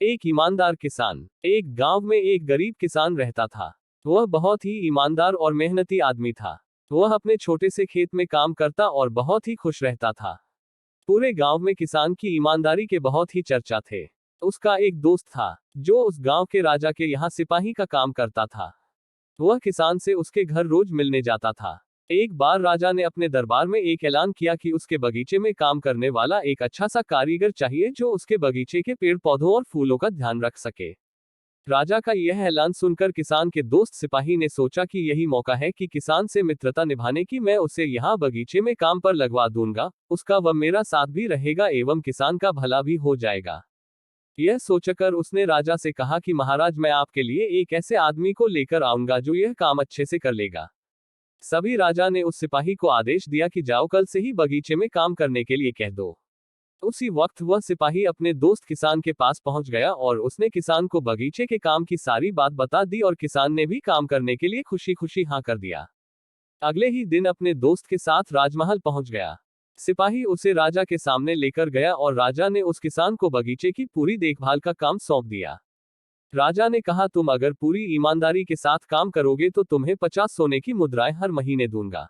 एक ईमानदार किसान। एक गांव में एक गरीब किसान रहता था। वह बहुत ही ईमानदार और मेहनती आदमी था। वह अपने छोटे से खेत में काम करता और बहुत ही खुश रहता था। पूरे गांव में किसान की ईमानदारी के बहुत ही चर्चा थे। उसका एक दोस्त था जो उस गांव के राजा के यहाँ सिपाही का काम करता था। वह किसान से उसके घर रोज मिलने जाता था। एक बार राजा ने अपने दरबार में एक ऐलान किया कि उसके बगीचे में काम करने वाला एक अच्छा सा कारीगर चाहिए जो उसके बगीचे के पेड़ पौधों और फूलों का ध्यान रख सके। राजा का यह ऐलान सुनकर किसान के दोस्त सिपाही ने सोचा कि यही मौका है कि किसान से मित्रता निभाने की, मैं उसे यहाँ बगीचे में काम पर लगवा दूंगा, उसका व मेरा साथ भी रहेगा एवं किसान का भला भी हो जाएगा। यह सोचकर उसने राजा से कहा कि महाराज, मैं आपके लिए एक ऐसे आदमी को लेकर आऊंगा जो यह काम अच्छे से कर लेगा। सभी राजा ने उस सिपाही को आदेश दिया कि जाओ, कल से ही बगीचे में काम करने के लिए कह दो। उसी वक्त वह सिपाही अपने दोस्त किसान के पास पहुंच गया और उसने किसान को बगीचे के काम की सारी बात बता दी और किसान ने भी काम करने के लिए खुशी खुशी हाँ कर दिया। अगले ही दिन अपने दोस्त के साथ राजमहल पहुंच गया। सिपाही उसे राजा के सामने लेकर गया और राजा ने उस किसान को बगीचे की पूरी देखभाल का काम सौंप दिया। राजा ने कहा, तुम अगर पूरी ईमानदारी के साथ काम करोगे तो तुम्हें 50 सोने की मुद्राएं हर महीने दूंगा।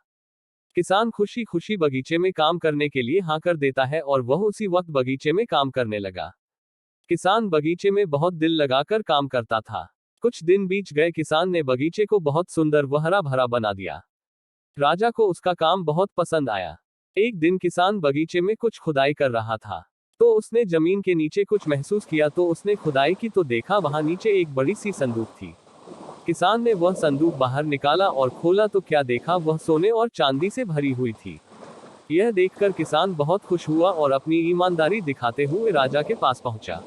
किसान खुशी खुशी बगीचे में काम करने के लिए हाँ कर देता है और वह उसी वक्त बगीचे में काम करने लगा। किसान बगीचे में बहुत दिल लगाकर काम करता था। कुछ दिन बीत गए, किसान ने बगीचे को बहुत सुंदर व हरा भरा बना दिया। राजा को उसका काम बहुत पसंद आया। एक दिन किसान बगीचे में कुछ खुदाई कर रहा था, तो उसने जमीन के नीचे कुछ महसूस किया। तो उसने खुदाई की तो देखा वहां नीचे एक बड़ी सी संदूक थी। किसान ने वह संदूक बाहर निकाला और खोला तो क्या देखा, वह सोने और चांदी से भरी हुई थी। यह देखकर किसान बहुत खुश हुआ और अपनी ईमानदारी दिखाते हुए राजा के पास पहुंचा।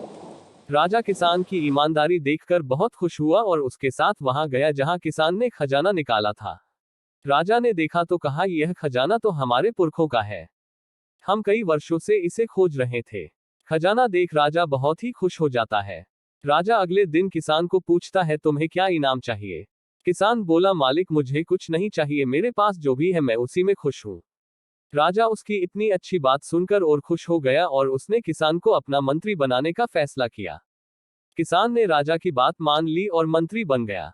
राजा किसान की ईमानदारी देखकर बहुत खुश हुआ और उसके साथ वहां गया जहां किसान ने खजाना निकाला था। राजा ने देखा तो कहा, यह खजाना तो हमारे पुरखों का है, हम कई वर्षों से इसे खोज रहे थे। खजाना देख राजा बहुत ही खुश हो जाता है। राजा अगले दिन किसान को पूछता है, तुम्हें क्या इनाम चाहिए? किसान बोला, मालिक मुझे कुछ नहीं चाहिए, मेरे पास जो भी है मैं उसी में खुश हूँ। राजा उसकी इतनी अच्छी बात सुनकर और खुश हो गया और उसने किसान को अपना मंत्री बनाने का फैसला किया। किसान ने राजा की बात मान ली और मंत्री बन गया।